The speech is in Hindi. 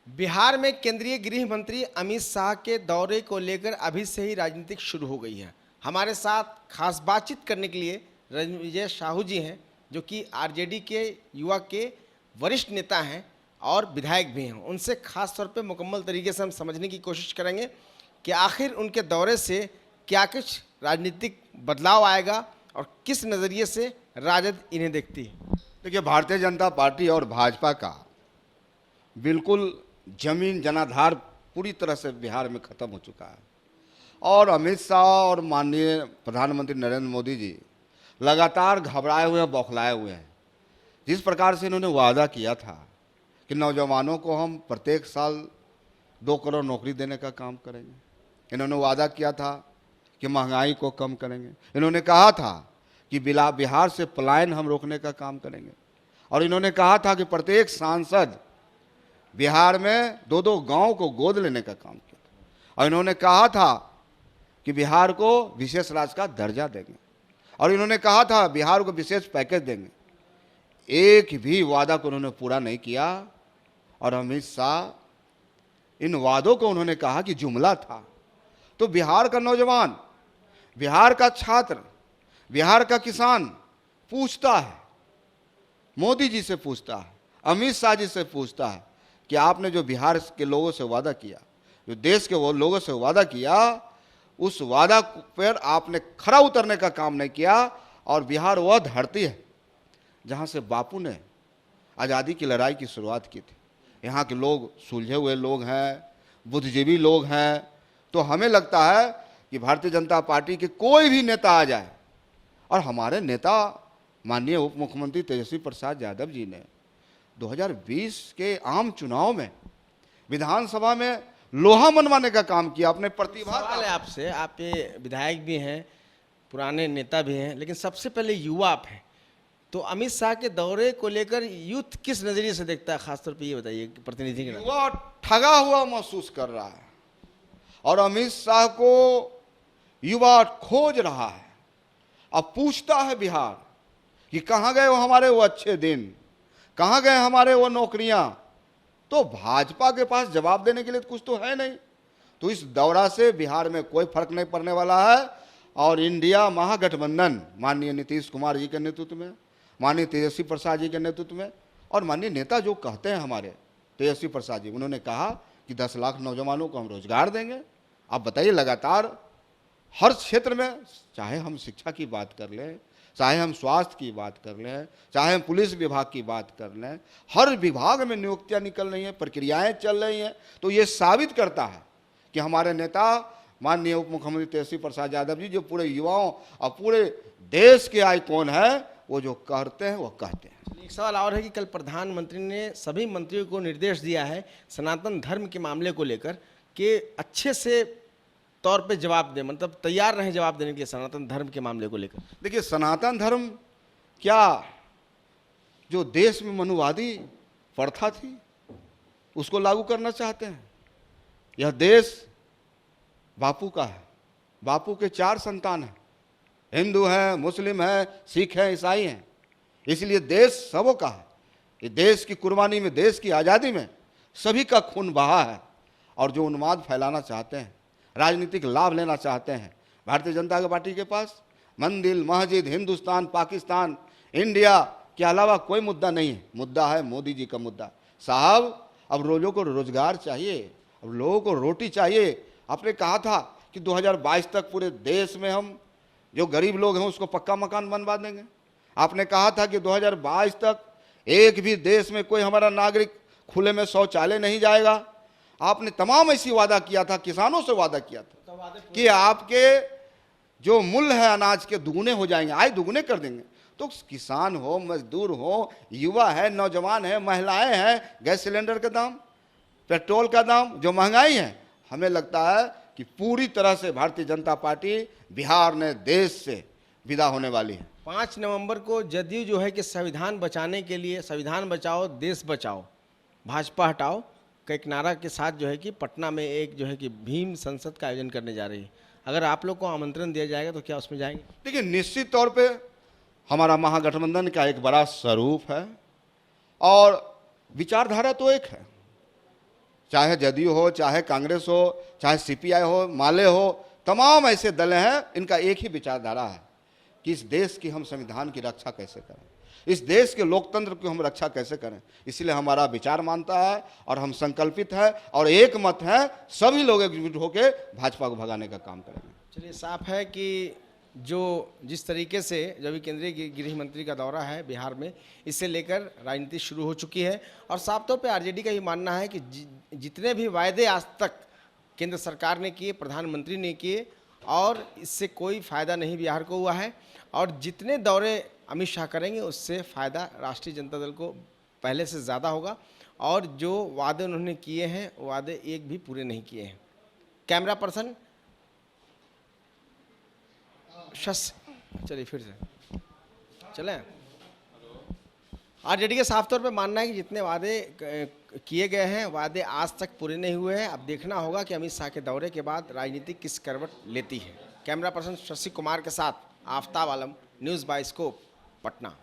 बिहार में केंद्रीय गृह मंत्री अमित शाह के दौरे को लेकर अभी से ही राजनीतिक शुरू हो गई है। हमारे साथ खास बातचीत करने के लिए रणविजय साहू जी हैं, जो कि आरजेडी के युवा के वरिष्ठ नेता हैं और विधायक भी हैं। उनसे खास तौर पे मुकम्मल तरीके से हम समझने की कोशिश करेंगे कि आखिर उनके दौरे से क्या कुछ राजनीतिक बदलाव आएगा और किस नज़रिए से राजद इन्हें देखती है। देखिए, भारतीय जनता पार्टी और भाजपा का बिल्कुल जमीन जनाधार पूरी तरह से बिहार में ख़त्म हो चुका है और अमित शाह और माननीय प्रधानमंत्री नरेंद्र मोदी जी लगातार घबराए हुए हैं, बौखलाए हुए हैं। जिस प्रकार से इन्होंने वादा किया था कि नौजवानों को हम प्रत्येक साल 2 करोड़ नौकरी देने का काम करेंगे, इन्होंने वादा किया था कि महंगाई को कम करेंगे, इन्होंने कहा था कि बिहार से पलायन हम रोकने का काम करेंगे और इन्होंने कहा था कि प्रत्येक सांसद बिहार में 2-2 गांव को गोद लेने का काम किया था और इन्होंने कहा था कि बिहार को विशेष राज्य का दर्जा देंगे और इन्होंने कहा था बिहार को विशेष पैकेज देंगे। एक भी वादा को उन्होंने पूरा नहीं किया और अमित शाह इन वादों को उन्होंने कहा कि जुमला था। तो बिहार का नौजवान, बिहार का छात्र, बिहार का किसान पूछता है, मोदी जी से पूछता है, अमित शाह जी से पूछता है कि आपने जो बिहार के लोगों से वादा किया, जो देश के वो लोगों से वादा किया, उस वादा पर आपने खरा उतरने का काम नहीं किया। और बिहार वह धरती है जहाँ से बापू ने आज़ादी की लड़ाई की शुरुआत की थी। यहाँ के लोग सुलझे हुए लोग हैं, बुद्धिजीवी लोग हैं। तो हमें लगता है कि भारतीय जनता पार्टी के कोई भी नेता आ जाए, और हमारे नेता माननीय उप मुख्यमंत्री तेजस्वी प्रसाद यादव जी ने 2020 के आम चुनाव में विधानसभा में लोहा मनवाने का काम किया अपने प्रतिभा। सवाल है आपसे, आप ये विधायक भी हैं, पुराने नेता भी हैं, लेकिन सबसे पहले युवा आप हैं, तो अमित शाह के दौरे को लेकर यूथ किस नज़रिए से देखता है? खासतौर पे ये बताइए प्रतिनिधि के। युवा ठगा हुआ महसूस कर रहा है और अमित शाह को युवा खोज रहा है। अब पूछता है बिहार कि कहाँ गए वो हमारे वो अच्छे दिन, कहाँ गए हमारे वो नौकरियां। तो भाजपा के पास जवाब देने के लिए कुछ तो है नहीं। तो इस दौरा से बिहार में कोई फर्क नहीं पड़ने वाला है और इंडिया महागठबंधन माननीय नीतीश कुमार जी के नेतृत्व में, माननीय तेजस्वी प्रसाद जी के नेतृत्व में, और माननीय नेता जो कहते हैं हमारे तेजस्वी प्रसाद जी, उन्होंने कहा कि 10 लाख नौजवानों को हम रोजगार देंगे। आप बताइए, लगातार हर क्षेत्र में, चाहे हम शिक्षा की बात कर लें, चाहे हम स्वास्थ्य की बात कर लें, चाहे हम पुलिस विभाग की बात कर लें, हर विभाग में नियुक्तियां निकल रही हैं, प्रक्रियाएं चल रही हैं। तो ये साबित करता है कि हमारे नेता माननीय उप मुख्यमंत्री तेजस्वी प्रसाद यादव जी, जो पूरे युवाओं और पूरे देश के आइकॉन हैं, वो जो करते हैं वो कहते हैं। एक सवाल और है कि कल प्रधानमंत्री ने सभी मंत्रियों को निर्देश दिया है सनातन धर्म के मामले को लेकर कि अच्छे से तौर पे जवाब दें, मतलब तैयार रहें जवाब देने के लिए सनातन धर्म के मामले को लेकर। देखिए, सनातन धर्म क्या जो देश में मनुवादी प्रथा थी उसको लागू करना चाहते हैं? यह देश बापू का है, बापू के 4 संतान हैं, हिंदू हैं, मुस्लिम हैं, सिख हैं, ईसाई हैं। इसलिए देश सबों का है। ये देश की कुर्बानी में, देश की आज़ादी में सभी का खून बहा है। और जो उन्माद फैलाना चाहते हैं, राजनीतिक लाभ लेना चाहते हैं, भारतीय जनता पार्टी के पास मंदिर, मस्जिद, हिंदुस्तान, पाकिस्तान, इंडिया के अलावा कोई मुद्दा नहीं है। मुद्दा है मोदी जी का मुद्दा। साहब, अब लोगों को रोजगार चाहिए, अब लोगों को रोटी चाहिए। आपने कहा था कि 2022 तक पूरे देश में हम जो गरीब लोग हैं उसको पक्का मकान बनवा देंगे। आपने कहा था कि 2022 तक एक भी देश में कोई हमारा नागरिक खुले में शौचालय नहीं जाएगा। आपने तमाम ऐसी वादा किया था, किसानों से वादा किया था कि आपके जो मूल्य है अनाज के दुगने हो जाएंगे, आय दुगने कर देंगे। तो किसान हो, मजदूर हो, युवा है, नौजवान है, महिलाएं हैं, गैस सिलेंडर का दाम, पेट्रोल का दाम, जो महंगाई है, हमें लगता है कि पूरी तरह से भारतीय जनता पार्टी बिहार ने देश से विदा होने वाली है। 5 नवंबर को जदयू जो है कि संविधान बचाने के लिए संविधान बचाओ देश बचाओ भाजपा हटाओ का एक नारा के साथ जो है कि पटना में एक जो है कि भीम संसद का आयोजन करने जा रही है। अगर आप लोग को आमंत्रण दिया जाएगा तो क्या उसमें जाएंगे? देखिए, निश्चित तौर पे हमारा महागठबंधन का एक बड़ा स्वरूप है और विचारधारा तो एक है। चाहे जदयू हो, चाहे कांग्रेस हो, चाहे सीपीआई हो, माले हो, तमाम ऐसे दल हैं, इनका एक ही विचारधारा है कि इस देश की हम संविधान की रक्षा कैसे करें, इस देश के लोकतंत्र की हम रक्षा कैसे करें। इसलिए हमारा विचार मानता है और हम संकल्पित हैं और एक मत है, सभी लोग एकजुट होकर भाजपा को भगाने का काम करेंगे। चलिए, साफ है कि जो जिस तरीके से जब भी केंद्रीय गृह मंत्री का दौरा है बिहार में, इससे लेकर राजनीति शुरू हो चुकी है और साफ तौर पे आरजेडी का ये मानना है कि जितने भी वायदे आज तक केंद्र सरकार ने किए, प्रधानमंत्री ने किए, और इससे कोई फ़ायदा नहीं बिहार को हुआ है, और जितने दौरे अमित शाह करेंगे उससे फ़ायदा राष्ट्रीय जनता दल को पहले से ज़्यादा होगा, और जो वादे उन्होंने किए हैं वादे एक भी पूरे नहीं किए हैं। कैमरा पर्सन चलिए फिर से चलें। आरजेडी के साफ तौर पे मानना है कि जितने वादे किए गए हैं वादे आज तक पूरे नहीं हुए हैं। अब देखना होगा कि अमित शाह के दौरे के बाद राजनीति किस करवट लेती है। कैमरा पर्सन शशि कुमार के साथ आफ्ताब आलम, न्यूज़ बाय स्कोप, पटना।